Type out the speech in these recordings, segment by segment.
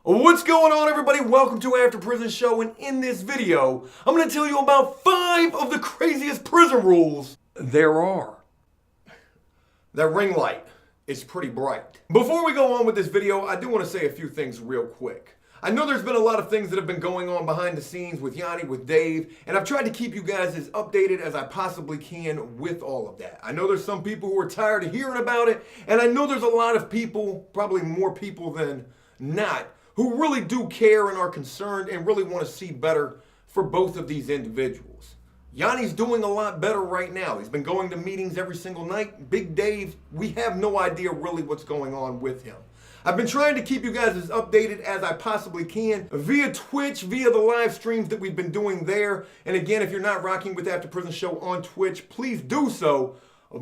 What's going on, everybody? Welcome to After Prison Show, and in this video, I'm going to tell you about 5 of the craziest prison rules there are. That ring light is pretty bright. Before we go on with this video, I do want to say a few things real quick. I know there's been a lot of things that have been going on behind the scenes with Yanni, with Dave, and I've tried to keep you guys as updated as I possibly can with all of that. I know there's some people who are tired of hearing about it, and I know there's a lot of people, probably more people than not, who really do care and are concerned and really want to see better for both of these individuals. Yanni's doing a lot better right now. He's been going to meetings every single night. Big Dave, we have no idea really what's going on with him. I've been trying to keep you guys as updated as I possibly can via Twitch, via the live streams that we've been doing there. And again, if you're not rocking with After Prison Show on Twitch, please do so,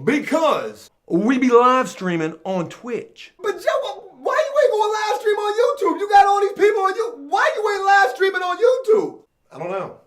because we be live streaming on Twitch. But Joe, why you ain't going live stream on YouTube? You got all these people on you. Why you ain't live streaming on YouTube? I don't know.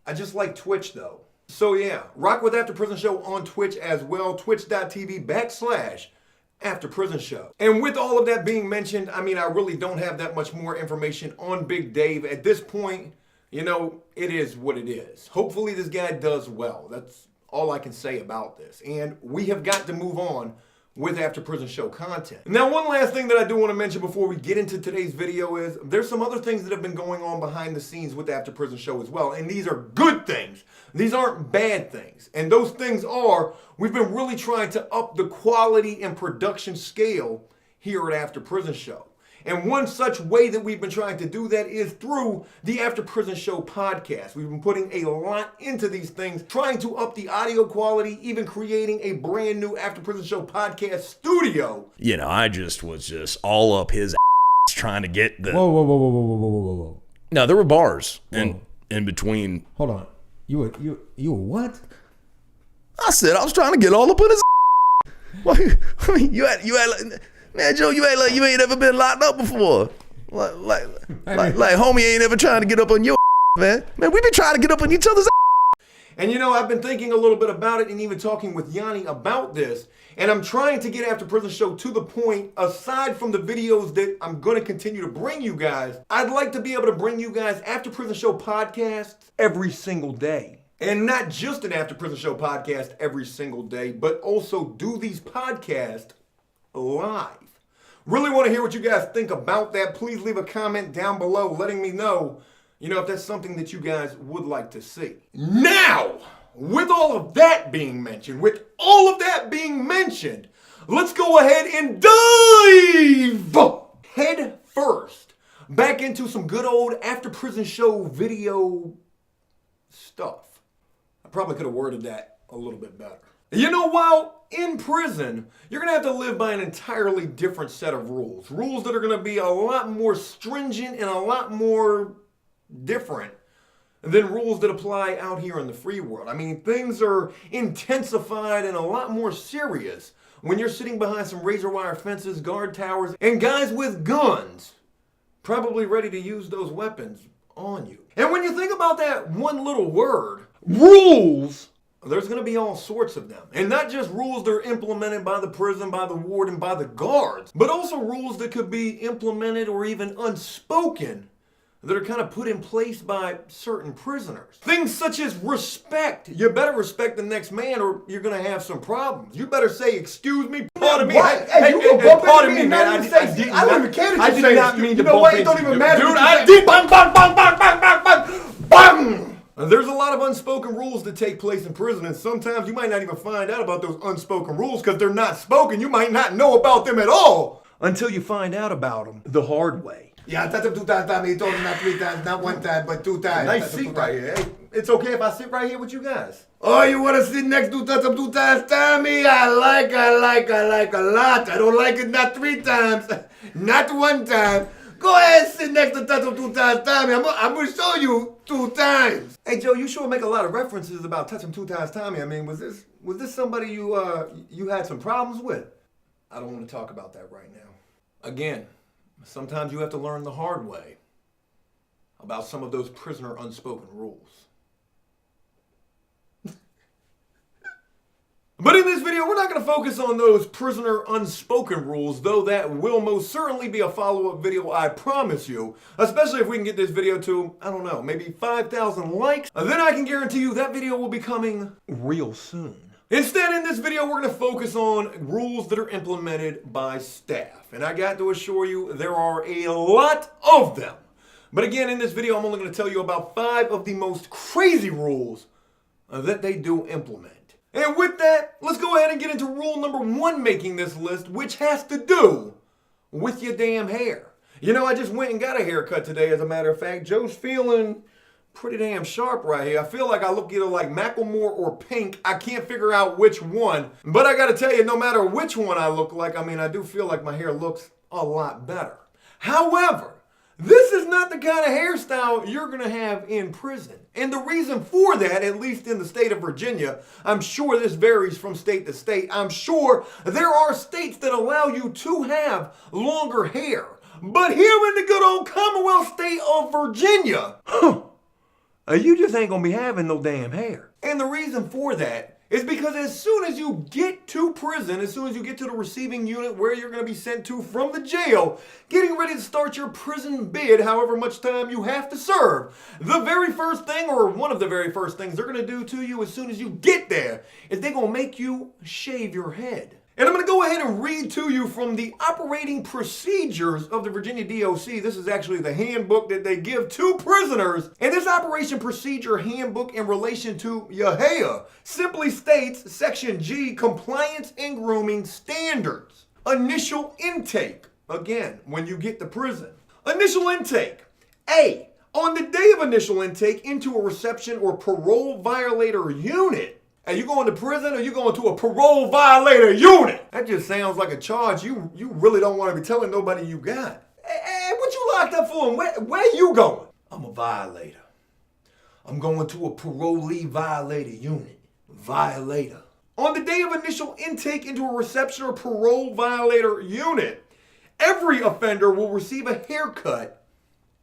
I just like Twitch though. So yeah, rock with After Prison Show on Twitch as well. Twitch.tv/After Prison Show. And with all of that being mentioned, I mean, I really don't have that much more information on Big Dave at this point. You know, it is what it is. Hopefully this guy does well. That's all I can say about this. And we have got to move on with After Prison Show content. Now, one last thing that I do want to mention before we get into today's video is there's some other things that have been going on behind the scenes with After Prison Show as well. And these are good things. These aren't bad things. And those things are, we've been really trying to up the quality and production scale here at After Prison Show. And one such way that we've been trying to do that is through the After Prison Show podcast. We've been putting a lot into these things, trying to up the audio quality, even creating a brand new After Prison Show podcast studio. You know, I was just all up his trying to get the... Whoa. No, there were bars in between. Hold on. You were what? I said I was trying to get all up on his Well, I mean, you had man, Joe, you ain't ever been locked up before. Like homie ain't ever trying to get up on your man. Man, we been trying to get up on each other's. And you know, I've been thinking a little bit about it and even talking with Yanni about this. And I'm trying to get After Prison Show to the point, aside from the videos that I'm going to continue to bring you guys, I'd like to be able to bring you guys After Prison Show podcasts every single day. And not just an After Prison Show podcast every single day, but also do these podcasts live. Really want to hear what you guys think about that. Please leave a comment down below letting me know, you know, if that's something that you guys would like to see. Now, with all of that being mentioned, let's go ahead and dive head first back into some good old After Prison Show video stuff. I probably could have worded that a little bit better. You know, while in prison, you're going to have to live by an entirely different set of rules. Rules that are going to be a lot more stringent and a lot more different than rules that apply out here in the free world. I mean, things are intensified and a lot more serious when you're sitting behind some razor wire fences, guard towers, and guys with guns probably ready to use those weapons on you. And when you think about that one little word, rules, there's going to be all sorts of them. And not just rules that are implemented by the prison, by the ward, and by the guards, but also rules that could be implemented or even unspoken that are kind of put in place by certain prisoners. Things such as respect. You better respect the next man or you're going to have some problems. You better say, excuse me, pardon me. Hey, you gonna bump into me and not even say, I don't even care that you say did not mean to know bump what? It into don't even you. matter. Dude, I did. Bang, bang, bang, bang, bang, bang, bang, bang. There's a lot of unspoken rules that take place in prison, and sometimes you might not even find out about those unspoken rules because they're not spoken. You might not know about them at all until you find out about them the hard way. Yeah, I touched him 2 times, Tommy. He told me not 3 times, not 1 time, but 2 times. Nice seat right here. Hey, it's okay if I sit right here with you guys. Oh, you want to sit next to touch him 2 times, Tommy? I like a lot. I don't like it not 3 times, not 1 time. Go ahead and sit next to touch him 2 times, Tommy. I'm going to show you 2 times. Hey, Joe, you sure make a lot of references about touching 2 times, Tommy. I mean, was this somebody you had some problems with? I don't want to talk about that right now. Again, sometimes you have to learn the hard way about some of those prisoner unspoken rules. But in this video, we're not going to focus on those prisoner unspoken rules, though that will most certainly be a follow-up video, I promise you. Especially if we can get this video to, I don't know, maybe 5,000 likes. Then I can guarantee you that video will be coming real soon. Instead, in this video, we're going to focus on rules that are implemented by staff. And I got to assure you, there are a lot of them. But again, in this video, I'm only going to tell you about 5 of the most crazy rules that they do implement. And with that, let's go ahead and get into rule number 1 making this list, which has to do with your damn hair. You know, I just went and got a haircut today, as a matter of fact. Joe's feeling pretty damn sharp right here. I feel like I look either like Macklemore or Pink. I can't figure out which one. But I gotta tell you, no matter which one I look like, I mean, I do feel like my hair looks a lot better. However, this is not the kind of hairstyle you're going to have in prison. And the reason for that, at least in the state of Virginia, I'm sure this varies from state to state. I'm sure there are states that allow you to have longer hair. But here in the good old Commonwealth state of Virginia, you just ain't going to be having no damn hair. And the reason for that is because as soon as you get to prison, as soon as you get to the receiving unit where you're going to be sent to from the jail, getting ready to start your prison bid, however much time you have to serve, the very first thing, or one of the very first things they're going to do to you as soon as you get there, is they're going to make you shave your head. And I'm going to go ahead and read to you from the operating procedures of the Virginia DOC. This is actually the handbook that they give to prisoners. And this operation procedure handbook in relation to your hair simply states, Section G, compliance and grooming standards. Initial intake. Again, when you get to prison. Initial intake. A, on the day of initial intake into a reception or parole violator unit. Are you going to prison or you going to a parole violator unit? That just sounds like a charge you really don't want to be telling nobody you got. Hey, what you locked up for and where you going? I'm a violator. I'm going to a parolee violator unit. Violator. On the day of initial intake into a reception or parole violator unit, every offender will receive a haircut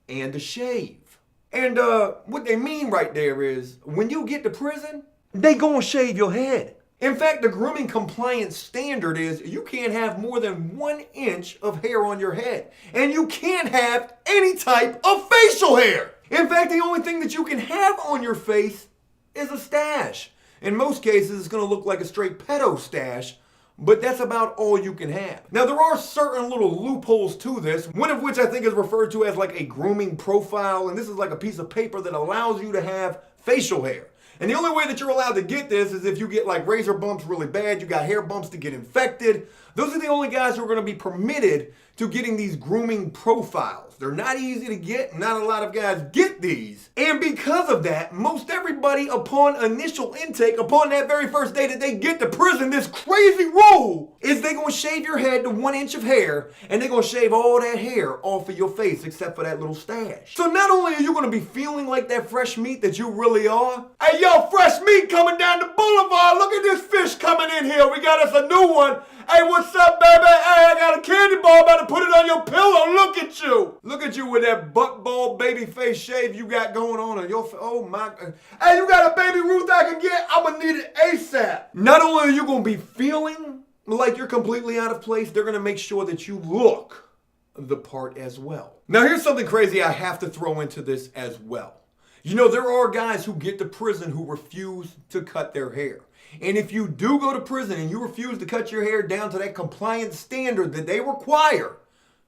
and a shave. And what they mean right there is when you get to prison, they gonna shave your head. In fact, the grooming compliance standard is you can't have more than 1 inch of hair on your head. And you can't have any type of facial hair. In fact, the only thing that you can have on your face is a stash. In most cases, it's gonna look like a straight pedo stash, but that's about all you can have. Now, there are certain little loopholes to this, one of which I think is referred to as like a grooming profile, and this is like a piece of paper that allows you to have facial hair. And the only way that you're allowed to get this is if you get like razor bumps really bad, you got hair bumps to get infected. Those are the only guys who are going to be permitted to getting these grooming profiles. They're not easy to get. Not a lot of guys get these. And because of that, most everybody upon initial intake, upon that very first day that they get to prison, this crazy rule is they're going to shave your head to 1 inch of hair, and they're going to shave all that hair off of your face except for that little stash. So not only are you going to be feeling like that fresh meat that you really are, hey yo, fresh meat coming down the boulevard. Look at this fish coming in here. We got us a new one. Hey, what's up, baby? Hey, I got a candy bar, about to put it on your pillow. Look at you. Look at you with that butt ball baby face shave you got going on your face. Oh my. Hey, you got a baby Ruth I can get? I'm gonna need it ASAP. Not only are you gonna be feeling like you're completely out of place, they're gonna make sure that you look the part as well. Now, here's something crazy I have to throw into this as well. You know, there are guys who get to prison who refuse to cut their hair. And if you do go to prison and you refuse to cut your hair down to that compliance standard that they require,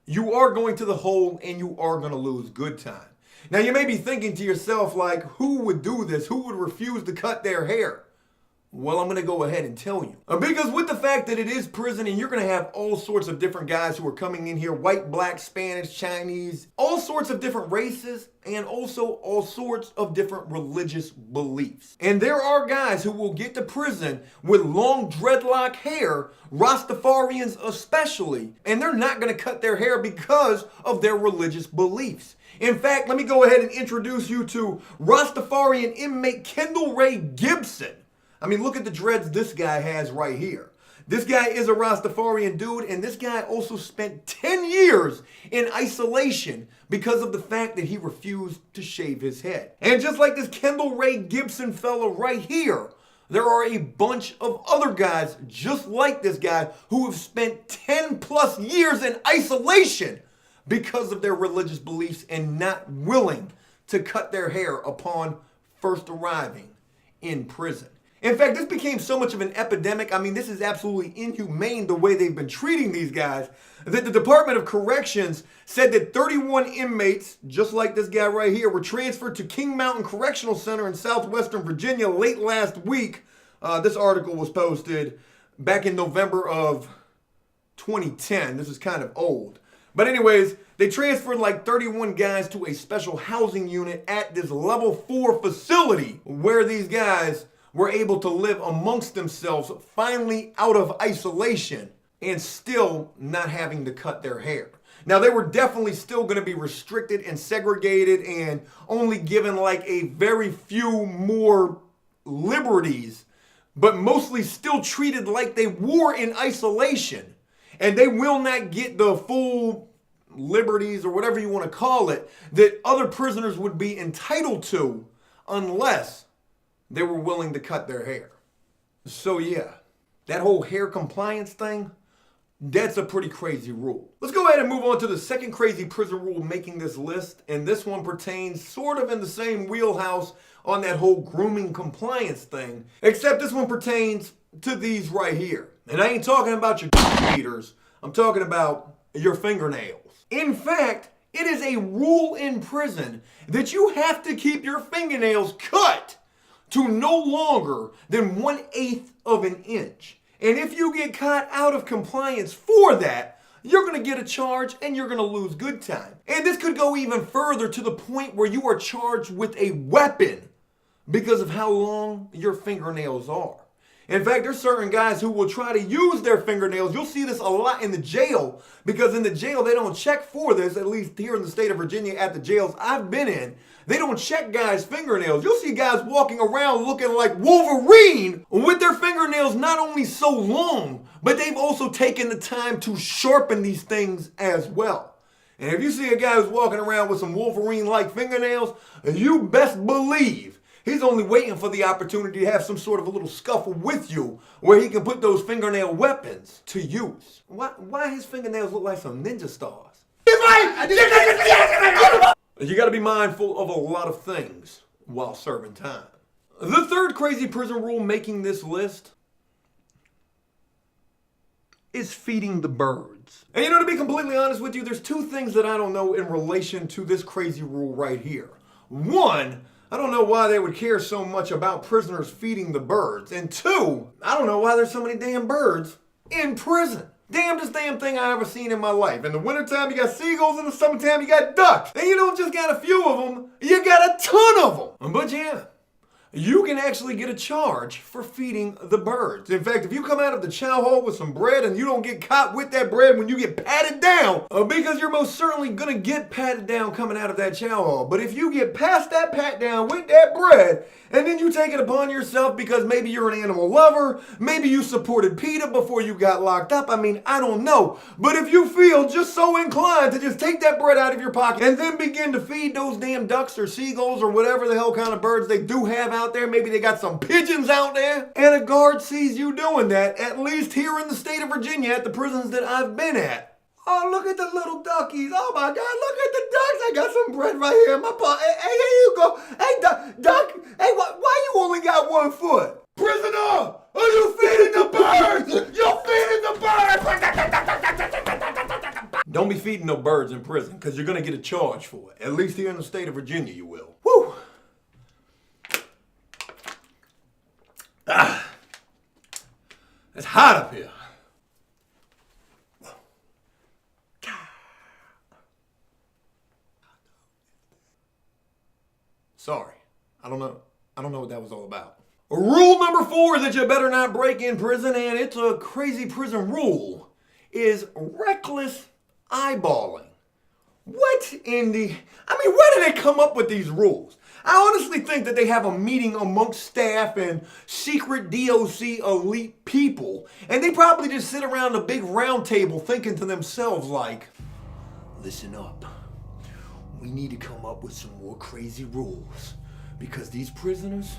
you are going to the hole and you are going to lose good time. Now, you may be thinking to yourself, like, who would do this? Who would refuse to cut their hair? Well, I'm going to go ahead and tell you. Because with the fact that it is prison and you're going to have all sorts of different guys who are coming in here, white, black, Spanish, Chinese, all sorts of different races, and also all sorts of different religious beliefs. And there are guys who will get to prison with long dreadlock hair, Rastafarians especially, and they're not going to cut their hair because of their religious beliefs. In fact, let me go ahead and introduce you to Rastafarian inmate Kendall Ray Gibson. I mean, look at the dreads this guy has right here. This guy is a Rastafarian dude, and this guy also spent 10 years in isolation because of the fact that he refused to shave his head. And just like this Kendall Ray Gibson fella right here, there are a bunch of other guys just like this guy who have spent 10 plus years in isolation because of their religious beliefs and not willing to cut their hair upon first arriving in prison. In fact, this became so much of an epidemic. I mean, this is absolutely inhumane the way they've been treating these guys, that the Department of Corrections said that 31 inmates, just like this guy right here, were transferred to King Mountain Correctional Center in southwestern Virginia late last week. This article was posted back in November of 2010. This is kind of old. But anyways, they transferred like 31 guys to a special housing unit at this level 4 facility where these guys were able to live amongst themselves, finally out of isolation and still not having to cut their hair. Now, they were definitely still going to be restricted and segregated and only given like a very few more liberties, but mostly still treated like they were in isolation. And they will not get the full liberties or whatever you want to call it that other prisoners would be entitled to unless they were willing to cut their hair. So yeah, that whole hair compliance thing, that's a pretty crazy rule. Let's go ahead and move on to the second crazy prison rule making this list. And this one pertains sort of in the same wheelhouse on that whole grooming compliance thing, except this one pertains to these right here. And I ain't talking about your eaters, I'm talking about your fingernails. In fact, it is a rule in prison that you have to keep your fingernails cut to no longer than 1/8 of an inch. And if you get caught out of compliance for that, you're going to get a charge and you're going to lose good time. And this could go even further to the point where you are charged with a weapon because of how long your fingernails are. In fact, there's certain guys who will try to use their fingernails. You'll see this a lot in the jail because in the jail they don't check for this, at least here in the state of Virginia at the jails I've been in. They don't check guys' fingernails. You'll see guys walking around looking like Wolverine with their fingernails not only so long, but they've also taken the time to sharpen these things as well. And if you see a guy who's walking around with some Wolverine-like fingernails, you best believe he's only waiting for the opportunity to have some sort of a little scuffle with you where he can put those fingernail weapons to use. Why his fingernails look like some ninja stars? You got to be mindful of a lot of things while serving time. The third crazy prison rule making this list is feeding the birds. And you know, to be completely honest with you, there's two things that I don't know in relation to this crazy rule right here. One, I don't know why they would care so much about prisoners feeding the birds. And two, I don't know why there's so many damn birds in prison. Damnedest damn thing I ever seen in my life. In the wintertime, you got seagulls. In the summertime, you got ducks. And you don't just got a few of them, you got a ton of them. But yeah, you can actually get a charge for feeding the birds. In fact, if you come out of the chow hall with some bread and you don't get caught with that bread when you get patted down, because you're most certainly gonna get patted down coming out of that chow hall. But if you get past that pat down with that bread, and then you take it upon yourself because maybe you're an animal lover, maybe you supported PETA before you got locked up, I mean, I don't know. But if you feel just so inclined to just take that bread out of your pocket and then begin to feed those damn ducks or seagulls or whatever the hell kind of birds they do have out there, maybe they got some pigeons out there, and a guard sees you doing that, at least here in the state of Virginia at the prisons that I've been at. Oh, look at the little duckies. Oh my God, look at the ducks. I got some bread right here in my paw. Hey, here you go. Hey, duck. Hey, why you only got 1 foot? Prisoner, are you feeding the birds? You're feeding the birds. Don't be feeding no birds in prison because you're going to get a charge for it. At least here in the state of Virginia, you will. Woo. Ah, it's hot up here. Sorry, I don't know what that was all about. Rule number 4 that you better not break in prison, and it's a crazy prison rule, is reckless eyeballing. What in the... I mean, where did they come up with these rules? I honestly think that they have a meeting amongst staff and secret DOC elite people, and they probably just sit around a big round table thinking to themselves like, listen up. We need to come up with some more crazy rules because these prisoners,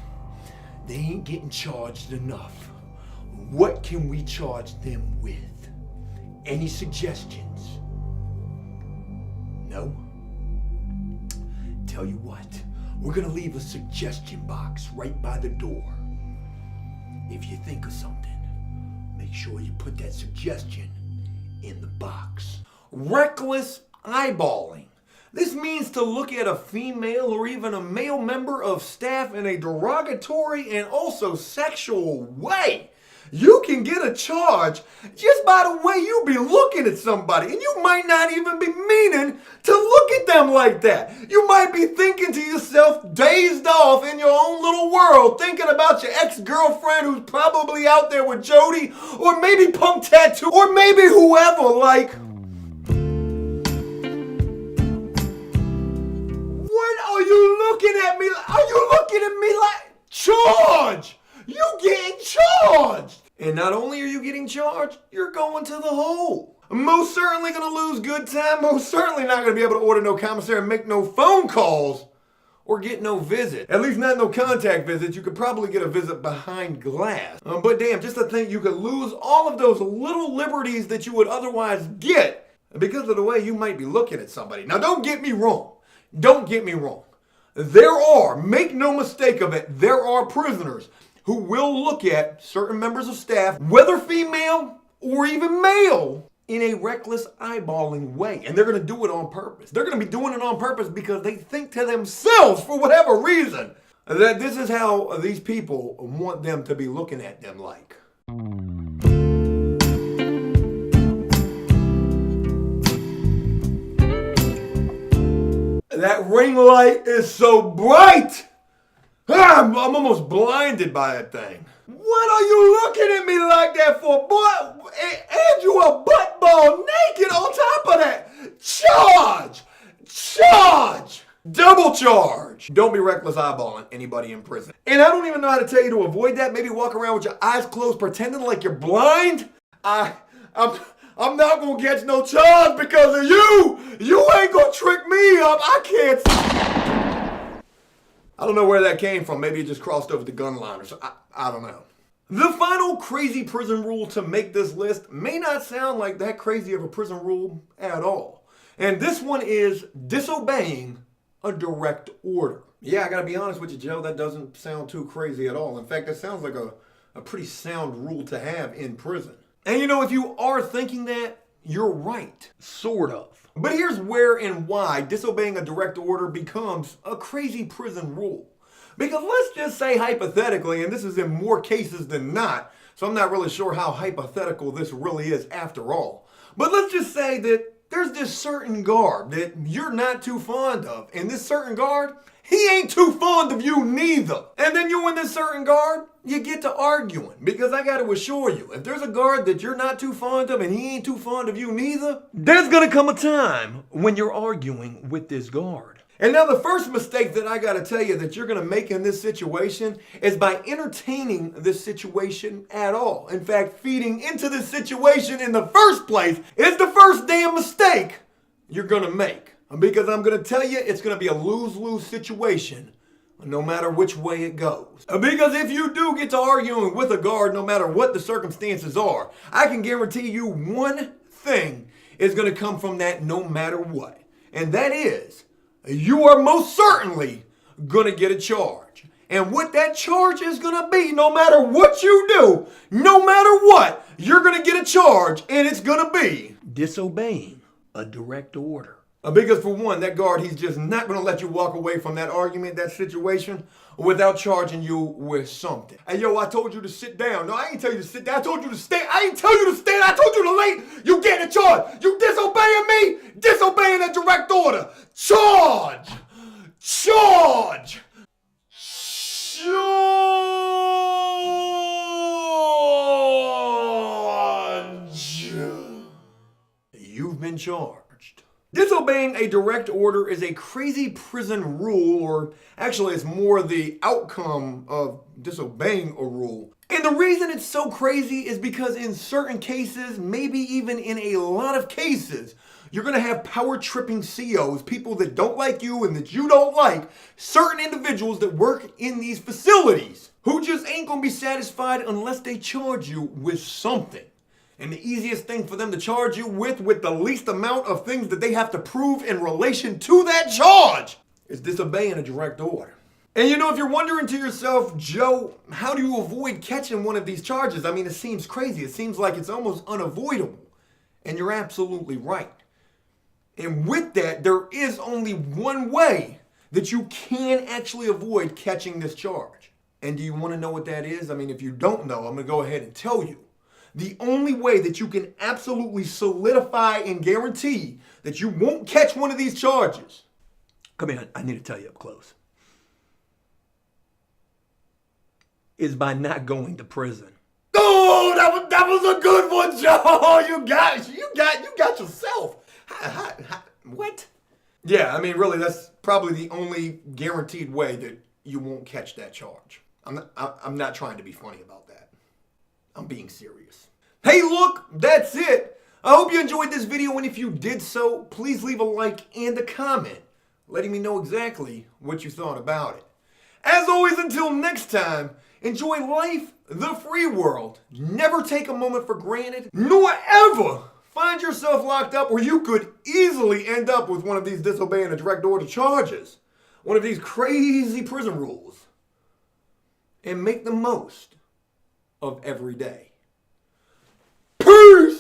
they ain't getting charged enough. What can we charge them with? Any suggestions? No? Tell you what, we're gonna leave a suggestion box right by the door. If you think of something, make sure you put that suggestion in the box. Reckless eyeballing. This means to look at a female or even a male member of staff in a derogatory and also sexual way. You can get a charge just by the way you be looking at somebody, and you might not even be meaning to look at them like that. You might be thinking to yourself, dazed off in your own little world, thinking about your ex-girlfriend who's probably out there with Jody, or maybe Punk Tattoo, or maybe whoever, like... What are you looking at me like? Are you looking at me like... Charge! You getting charged! And not only are you getting charged, you're going to the hole. Most certainly gonna lose good time, most certainly not gonna be able to order no commissary and make no phone calls or get no visit. At least not no contact visits. You could probably get a visit behind glass. But damn, just to think you could lose all of those little liberties that you would otherwise get because of the way you might be looking at somebody. Now don't get me wrong. Don't get me wrong. There are, make no mistake of it, there are prisoners who will look at certain members of staff, whether female or even male, in a reckless eyeballing way. And they're gonna do it on purpose. They're gonna be doing it on purpose because they think to themselves, for whatever reason, that this is how these people want them to be looking at them like. That ring light is so bright! I'm almost blinded by that thing. What are you looking at me like that for, boy? And you a butt ball naked on top of that. Charge! Charge! Double charge! Don't be reckless eyeballing anybody in prison. And I don't even know how to tell you to avoid that. Maybe walk around with your eyes closed pretending like you're blind. I'm not gonna catch no charge because of you. You ain't gonna trick me up. I can't see. I don't know where that came from. Maybe it just crossed over the gun line or something. I don't know. The final crazy prison rule to make this list may not sound like that crazy of a prison rule at all. And this one is disobeying a direct order. Yeah, I gotta be honest with you, Joe, that doesn't sound too crazy at all. In fact, it sounds like a pretty sound rule to have in prison. And you know, if you are thinking that, you're right. Sort of. But here's where and why disobeying a direct order becomes a crazy prison rule. Because let's just say hypothetically, and this is in more cases than not, so I'm not really sure how hypothetical this really is after all. But let's just say that there's this certain guard that you're not too fond of. And this certain guard, he ain't too fond of you neither. And then you and this certain guard, you get to arguing. Because I got to assure you, if there's a guard that you're not too fond of and he ain't too fond of you neither, there's going to come a time when you're arguing with this guard. And now the first mistake that I got to tell you that you're going to make in this situation is by entertaining this situation at all. In fact, feeding into this situation in the first place is the first damn mistake you're going to make. Because I'm going to tell you, it's going to be a lose-lose situation no matter which way it goes. Because if you do get to arguing with a guard, no matter what the circumstances are, I can guarantee you one thing is going to come from that no matter what. And that is, you are most certainly going to get a charge. And what that charge is going to be, no matter what you do, no matter what, you're going to get a charge, and it's going to be disobeying a direct order. Because for one, that guard, he's just not going to let you walk away from that argument, that situation, without charging you with something. Hey, yo, I told you to sit down. No, I ain't tell you to sit down. I told you to stand. I ain't tell you to stand. I told you to lay. You getting a charge. You disobeying me? Disobeying a direct order. Charge! Charge! Charge! You've been charged. Disobeying a direct order is a crazy prison rule, or actually it's more the outcome of disobeying a rule. And the reason it's so crazy is because in certain cases, maybe even in a lot of cases, You're going to have power-tripping COs, people that don't like you and that you don't like, certain individuals that work in these facilities who just ain't going to be satisfied unless they charge you with something. And the easiest thing for them to charge you with the least amount of things that they have to prove in relation to that charge, is disobeying a direct order. And you know, if you're wondering to yourself, Joe, how do you avoid catching one of these charges? I mean, it seems crazy. It seems like it's almost unavoidable. And you're absolutely right. And with that, there is only one way that you can actually avoid catching this charge. And do you want to know what that is? I mean, if you don't know, I'm going to go ahead and tell you. The only way that you can absolutely solidify and guarantee that you won't catch one of these charges. Come here, I need to tell you up close. Is by not going to prison. Oh, that was a good one, Joe. You got yourself. What? Yeah, I mean, really, that's probably the only guaranteed way that you won't catch that charge. I'm not trying to be funny about that. I'm being serious. Hey, look, that's it. I hope you enjoyed this video, and if you did so, please leave a like and a comment, letting me know exactly what you thought about it. As always, until next time, enjoy life, the free world. Never take a moment for granted, nor ever find yourself locked up where you could easily end up with one of these disobeying a direct order charges, one of these crazy prison rules, and make the most of every day. Peace!